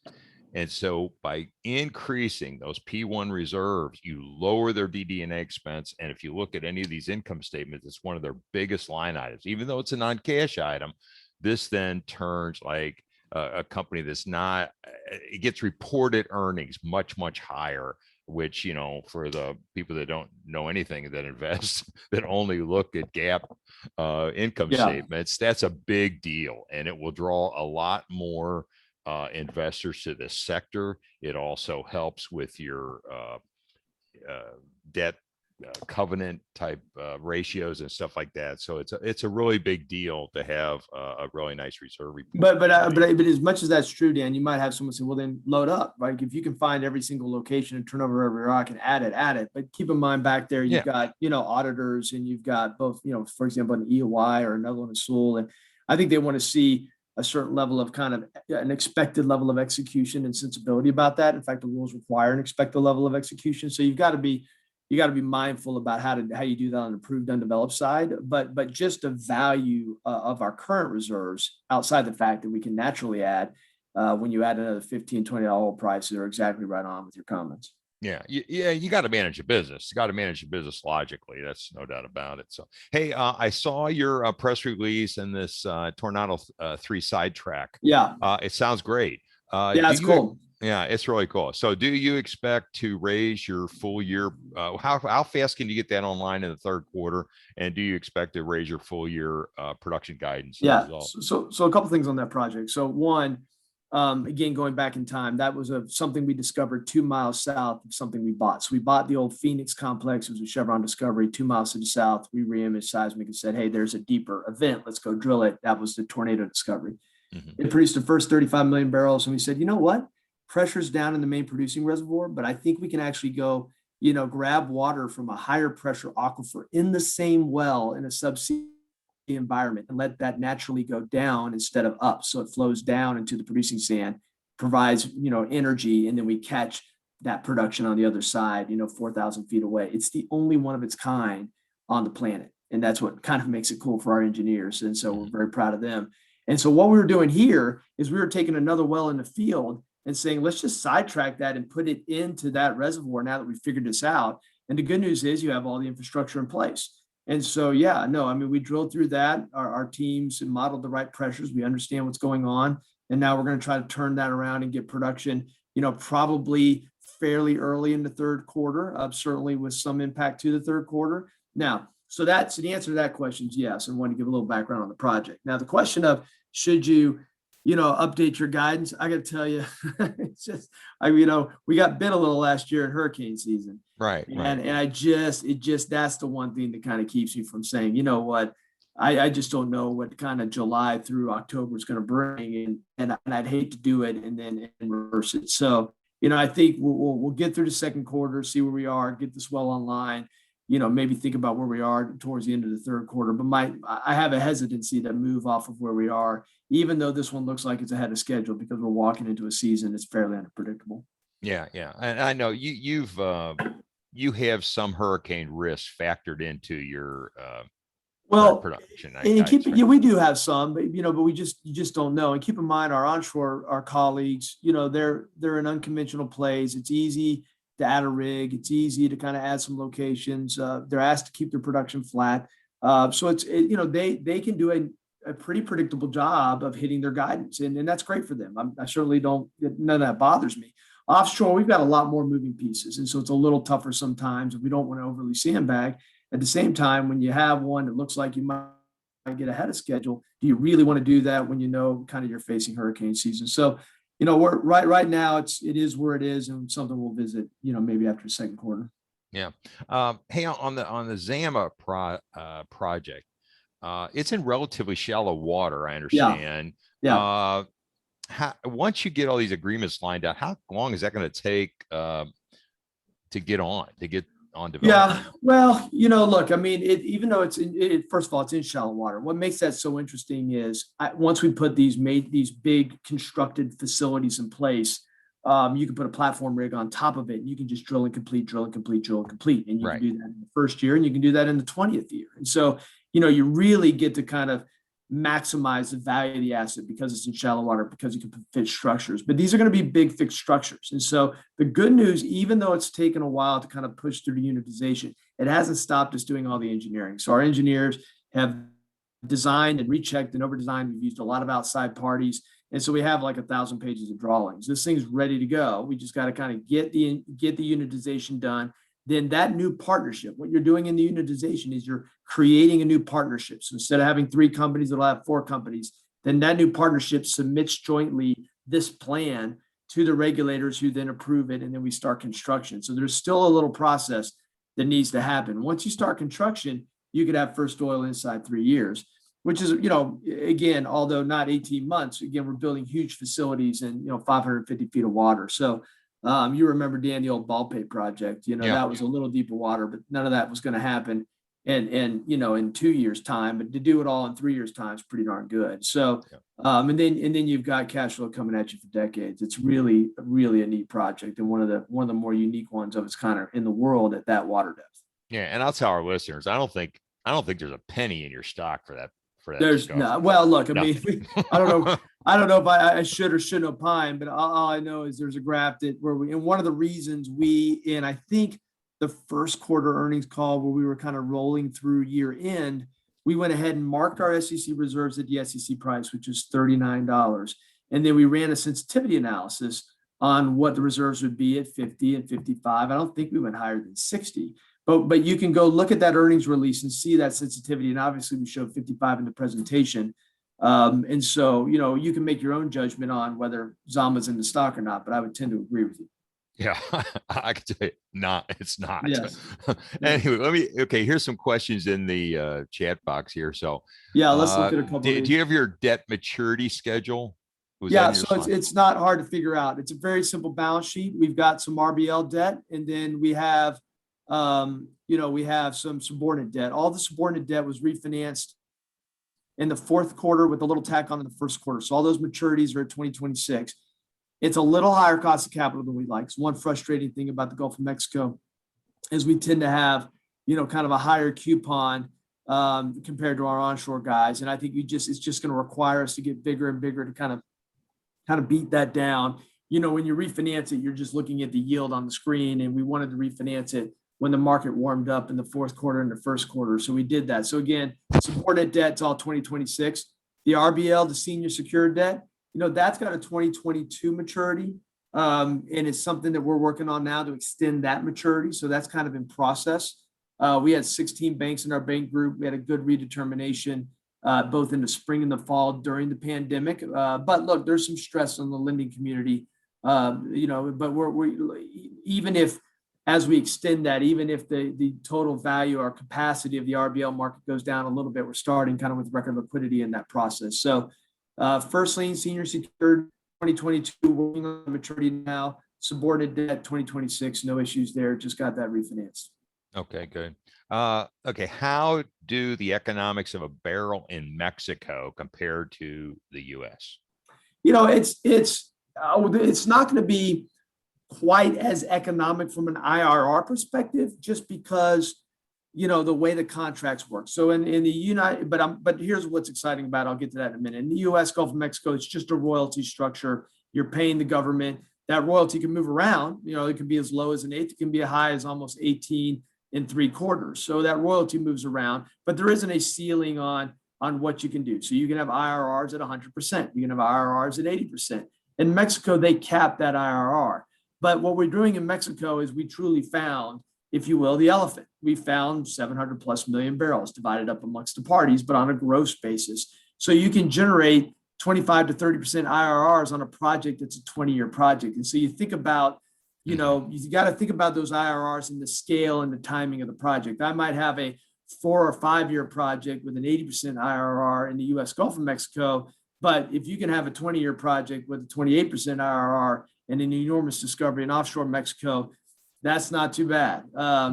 And so by increasing those P1 reserves, you lower their DD&A expense. And if you look at any of these income statements, it's one of their biggest line items. Even though it's a non-cash item, this then turns like a company that's not, it gets reported earnings much, much higher, which, for the people that don't know anything that invest, that only look at GAAP income statements, that's a big deal. And it will draw a lot more investors to this sector. It also helps with your debt covenant type ratios and stuff like that. So it's a really big deal to have a really nice reserve report.
But as much as that's true, Dan, you might have someone say, well, then load up, right? If you can find every single location and turn over every rock and add it. But keep in mind back there, you've got, auditors, and you've got both, for example, an EOI or another one, a SUL. And I think they want to see a certain level of kind of an expected level of execution and sensibility about that. In fact, the rules require an expected level of execution. So you've got to be mindful about how you do that on the proved undeveloped side, but just the value of our current reserves, outside the fact that we can naturally add when you add another $15, $20 oil prices, are exactly right on with your comments.
Yeah. You got to manage a business. You got to manage a business logically. That's no doubt about it. So, hey, I saw your press release and this Tornado 3 sidetrack.
Yeah.
It sounds great.
It's cool.
Yeah, it's really cool. So do you expect to raise your full year? How fast can you get that online in the third quarter? And do you expect to raise your full year production guidance?
Yeah. So a couple things on that project. So one, again, going back in time, that was something we discovered 2 miles south of something we bought. So we bought the old Phoenix complex. It was a Chevron discovery 2 miles to the south. We re-imaged seismic and said, hey, there's a deeper event. Let's go drill it. That was the Tornado discovery. Mm-hmm. It produced the first 35 million barrels. And we said, you know what? Pressure's down in the main producing reservoir, but I think we can actually go, grab water from a higher pressure aquifer in the same well in a subsea environment and let that naturally go down instead of up. So it flows down into the producing sand, provides, energy, and then we catch that production on the other side, 4,000 feet away. It's the only one of its kind on the planet. And that's what kind of makes it cool for our engineers. And so we're very proud of them. And so what we were doing here is we were taking another well in the field and saying, let's just sidetrack that and put it into that reservoir now that we figured this out. And the good news is you have all the infrastructure in place. And so, yeah, no, I mean, we drilled through that. Our teams modeled the right pressures. We understand what's going on. And now we're going to try to turn that around and get production, probably fairly early in the third quarter, certainly with some impact to the third quarter. Now, so the answer to that question is yes. And want to give a little background on the project. Now, the question of should you, update your guidance? I got to tell you, it's just, we got bit a little last year in hurricane season.
Right.
And that's the one thing that kind of keeps me from saying, you know what, I just don't know what kind of July through October is going to bring, and I'd hate to do it and then reverse it. So, I think we'll get through the second quarter, see where we are, get this well online, maybe think about where we are towards the end of the third quarter. But I have a hesitancy to move off of where we are, even though this one looks like it's ahead of schedule, because we're walking into a season that's fairly unpredictable.
Yeah. And I know you have some hurricane risk factored into your production.
We do have some, but you just don't know. And keep in mind, our colleagues, they're in unconventional plays. It's easy to add a rig. It's easy to kind of add some locations. They're asked to keep their production flat. So they can do a pretty predictable job of hitting their guidance, and that's great for them. I certainly don't. None of that bothers me. Offshore, we've got a lot more moving pieces, and so it's a little tougher sometimes, and we don't want to overly sandbag. At the same time, when you have one that looks like you might get ahead of schedule, do you really want to do that when kind of you're facing hurricane season? So, we're right now, it is where it is, and something we'll visit, maybe after the second quarter.
Yeah. Hey, on the Zama project, it's in relatively shallow water, I understand.
Yeah.
Once you get all these agreements lined out, how long is that going to take to get on development?
Yeah, well, look, I mean, even though first of all, it's in shallow water. What makes that so interesting is once we put these big constructed facilities in place, you can put a platform rig on top of it, and you can just drill and complete, and you can do that in the first year, and you can do that in the 20th year. And so, you really get to kind of maximize the value of the asset because it's in shallow water, because you can put fixed structures. But these are going to be big fixed structures. And so the good news, even though it's taken a while to kind of push through the unitization, it hasn't stopped us doing all the engineering. So our engineers have designed and rechecked and over-designed. We've used a lot of outside parties. And so we have like 1,000 pages of drawings. This thing's ready to go. We just got to kind of get the unitization done. Then that new partnership, what you're doing in the unitization is you're creating a new partnership. So instead of having 3 companies, it'll have 4 companies. Then that new partnership submits jointly this plan to the regulators, who then approve it, and then we start construction. So there's still a little process that needs to happen. Once you start construction, you could have first oil inside 3 years, which is, again, although not 18 months, again, we're building huge facilities and, 550 feet of water. So you remember, Dan, the old Baldpate project, that was a little deeper water, but none of that was going to happen in 2 years time, but to do it all in 3 years time is pretty darn good. So, and then you've got cash flow coming at you for decades. It's really a neat project, and one of the more unique ones of its kind in the world at that water depth.
Yeah. And I'll tell our listeners, I don't think there's a penny in your stock for that.
There's no. Well, look, I mean, I don't know if I should or shouldn't opine, but all I know is there's a graph and one of the reasons I think the first quarter earnings call, where we were kind of rolling through year end, we went ahead and marked our SEC reserves at the SEC price, which is $39. And then we ran a sensitivity analysis on what the reserves would be at 50 and 55. I don't think we went higher than 60. But you can go look at that earnings release and see that sensitivity. And obviously we showed 55 in the presentation. And so, you can make your own judgment on whether Zama's in the stock or not, but I would tend to agree with you.
Yeah, I can tell you it's not.
Yes.
Anyway, here's some questions in the chat box here. So
yeah, let's look at a couple.
Do you have your debt maturity schedule?
So it's not hard to figure out. It's a very simple balance sheet. We've got some RBL debt, and then we have we have some subordinate debt. All the subordinate debt was refinanced in the fourth quarter with a little tack on in the first quarter. So all those maturities are at 2026. It's a little higher cost of capital than we like. It's one frustrating thing about the Gulf of Mexico is we tend to have, kind of a higher coupon compared to our onshore guys. And I think it's just going to require us to get bigger and bigger to kind of beat that down. When you refinance it, you're just looking at the yield on the screen, and we wanted to refinance it when the market warmed up in the fourth quarter and the first quarter. So we did that. So again, subordinate debt's all 2026. The RBL, the senior secured debt, that's got a 2022 maturity. And it's something that we're working on now to extend that maturity. So that's kind of in process. We had 16 banks in our bank group. We had a good redetermination both in the spring and the fall during the pandemic. But look, there's some stress on the lending community, but we're even if, as we extend that, even if the total value or capacity of the RBL market goes down a little bit, we're starting kind of with record liquidity in that process. So first lien, senior secured, 2022, working on the maturity now, subordinate debt, 2026, no issues there, just got that refinanced.
Okay, good. Okay, how do the economics of a barrel in Mexico compare to the US?
It's not going to be quite as economic from an IRR perspective, just because, the way the contracts work. So in the United, but here's what's exciting about it. I'll get to that in a minute. In the US, Gulf of Mexico, it's just a royalty structure. You're paying the government. That royalty can move around. It can be as low as an eighth. It can be as high as almost 18 3/4. So that royalty moves around, but there isn't a ceiling on what you can do. So you can have IRRs at 100%. You can have IRRs at 80%. In Mexico, they cap that IRR. But what we're doing in Mexico is we truly found, if you will, the elephant. We found 700+ million barrels divided up amongst the parties, but on a gross basis. So you can generate 25 to 30% IRRs on a project that's a 20-year project. And so you think about, you got to think about those IRRs and the scale and the timing of the project. I might have a 4 or 5 year project with an 80% IRR in the US Gulf of Mexico. But if you can have a 20-year project with a 28% IRR and an enormous discovery in offshore Mexico, that's not too bad.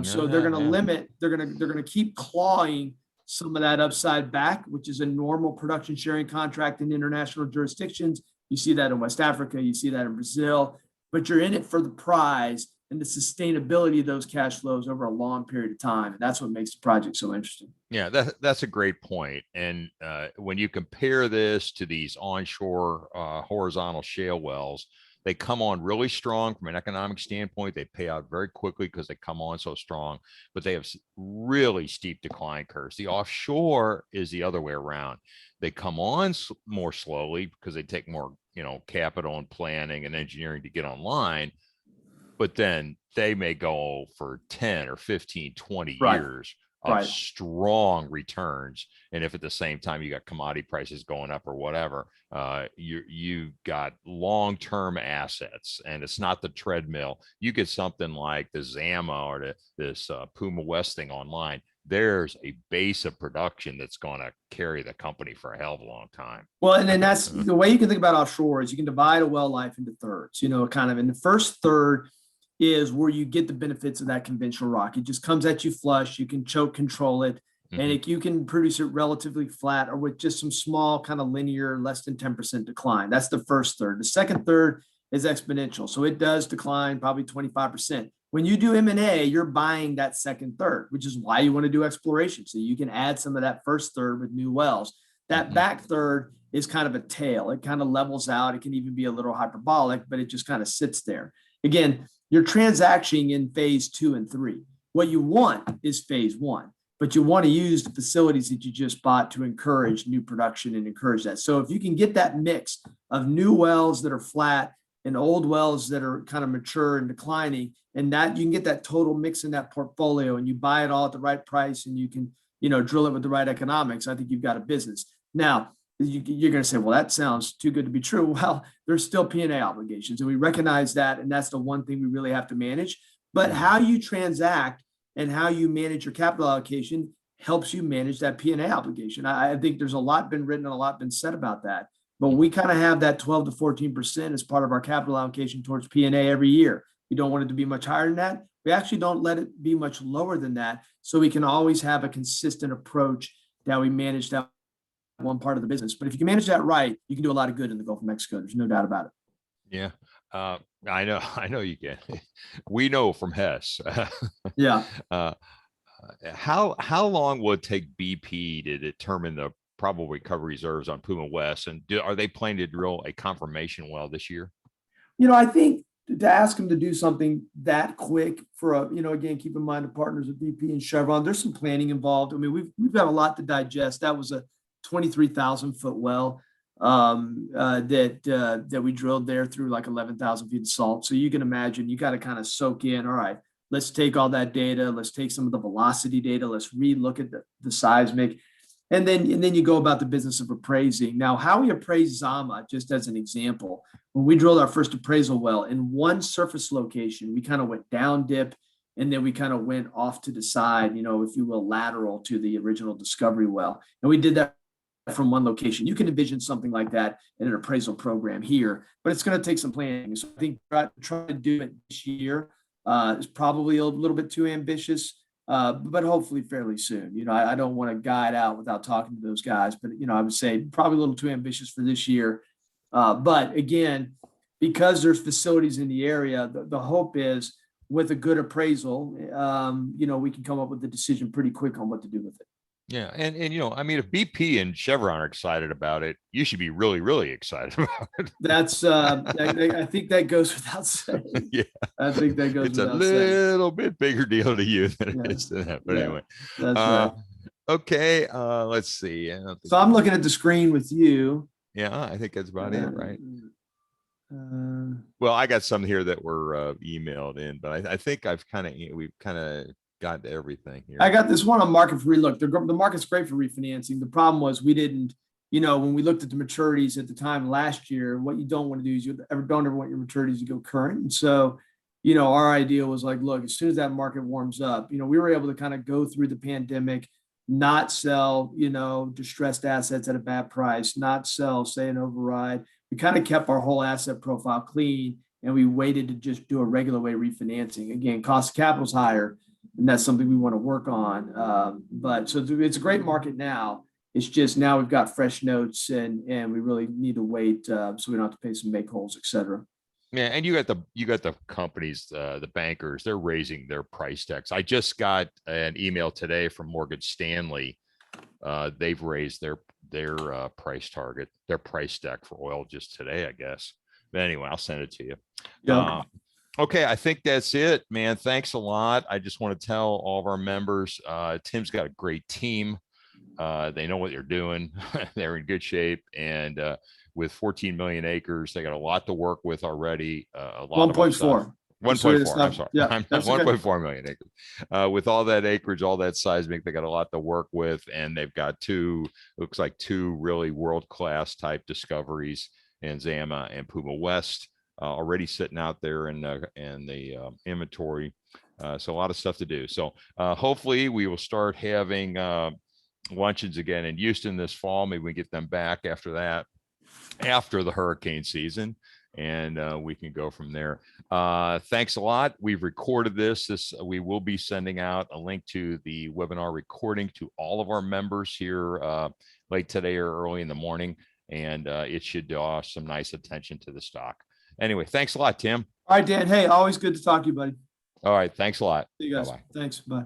So they're going to limit, they're going to keep clawing some of that upside back, which is a normal production sharing contract in international jurisdictions. You see that in West Africa, you see that in Brazil, but you're in it for the prize and the sustainability of those cash flows over a long period of time. And that's what makes the project so interesting.
Yeah, that's a great point. And when you compare this to these onshore horizontal shale wells, they come on really strong from an economic standpoint. They pay out very quickly because they come on so strong, but they have really steep decline curves. The offshore is the other way around. They come on more slowly because they take more, capital and planning and engineering to get online, but then they may go for 10 or 15, 20 years of strong returns. And if at the same time you got commodity prices going up or whatever, you got long-term assets, and it's not the treadmill. You get something like the Zama or this Puma West thing online. There's a base of production that's going to carry the company for a hell of a long time.
Well, and then that's the way you can think about offshore is you can divide a well life into thirds, kind of in the first third is where you get the benefits of that conventional rock. It just comes at you flush. You can choke control it, and you can produce it relatively flat or with just some small kind of linear, less than 10% decline. That's the first third. The second third is exponential. So it does decline probably 25%. When you do M&A, you're buying that second third, which is why you want to do exploration. So you can add some of that first third with new wells. That back third is kind of a tail. It kind of levels out. It can even be a little hyperbolic, but it just kind of sits there. Again, you're transacting in phase 2 and 3. What you want is phase 1, but you want to use the facilities that you just bought to encourage new production and encourage that. So if you can get that mix of new wells that are flat and old wells that are kind of mature and declining, and that you can get that total mix in that portfolio, and you buy it all at the right price, and you can, drill it with the right economics, I think you've got a business. Now, you're going to say, well, that sounds too good to be true. Well, there's still P&A obligations, and we recognize that, and that's the one thing we really have to manage. But how you transact and how you manage your capital allocation helps you manage that P&A obligation. I think there's a lot been written and a lot been said about that, but we kind of have that 12 to 14% as part of our capital allocation towards P&A every year. We don't want it to be much higher than that. We actually don't let it be much lower than that, so we can always have a consistent approach that we manage that one part of the business. But if you can manage that right, you can do a lot of good in the Gulf of Mexico. There's no doubt about it.
Yeah. I know you can. We know from Hess.
Yeah.
How long will it take BP to determine the probable recovery reserves on Puma West? And are they planning to drill a confirmation well this year?
I think to ask them to do something that quick for again, keep in mind the partners of BP and Chevron, there's some planning involved. I mean, we've got a lot to digest. That was a 23,000 foot well that we drilled there through like 11,000 feet of salt. So you can imagine you got to kind of soak in. All right, let's take all that data. Let's take some of the velocity data. Let's relook at the seismic. And then you go about the business of appraising. Now, how we appraise Zama, just as an example, when we drilled our first appraisal well in one surface location, we kind of went down dip and then we kind of went off to the side, if you will, lateral to the original discovery well. And we did that from one location. You can envision something like that in an appraisal program here, but it's going to take some planning. So I think try to do it this year is probably a little bit too ambitious. But hopefully fairly soon. I don't want to guide out without talking to those guys, but I would say probably a little too ambitious for this year. But again, because there's facilities in the area, the hope is with a good appraisal, we can come up with a decision pretty quick on what to do with it.
Yeah. And I mean, if BP and Chevron are excited about it, you should be really, really excited about it.
That's, I think that goes without saying.
Yeah.
I think that goes without saying.
It's a little bit bigger deal to you than it is to them. But anyway.
That's right.
Okay. Let's see.
So I'm looking at the screen with you.
Yeah, I think that's about it, right? Well, I got some here that were emailed in, but I think we've kind of got to everything here.
I got this one on market for relook. The market's great for refinancing. The problem was we didn't, when we looked at the maturities at the time last year, what you don't want to do is don't ever want your maturities to go current. And so, our idea was like, look, as soon as that market warms up, we were able to kind of go through the pandemic, not sell, distressed assets at a bad price, not sell, say, an override. We kind of kept our whole asset profile clean and we waited to just do a regular way refinancing. Again, cost of capital is higher. And that's something we want to work on. But so it's a great market now. It's just now we've got fresh notes and we really need to wait so we don't have to pay some make holes, et cetera.
Yeah, and you got the companies, the bankers, they're raising their price decks. I just got an email today from Morgan Stanley. They've raised their price target, their price deck for oil just today, I guess. But anyway, I'll send it to you.
Yeah.
Okay, I think that's it, man. Thanks a lot. I just want to tell all of our members, Tim's got a great team. They know what they're doing. They're in good shape. And with 14 million acres, they got a lot to work with already. A lot
1.4.
1.4. I'm sorry.
Yeah,
I'm 1.4 million acres. With all that acreage, all that seismic, they got a lot to work with. And they've got looks like two really world-class type discoveries in Zama and Puma West. Already sitting out there in the inventory. So a lot of stuff to do. So hopefully we will start having luncheons again in Houston this fall. Maybe we get them back after that, after the hurricane season, and we can go from there. Thanks a lot. We've recorded this. We will be sending out a link to the webinar recording to all of our members here late today or early in the morning. And it should draw some nice attention to the stock. Anyway, thanks a lot, Tim.
All right, Dan. Hey, always good to talk to you, buddy.
All right. Thanks a lot.
See you guys.
Bye-bye.
Thanks. Bye.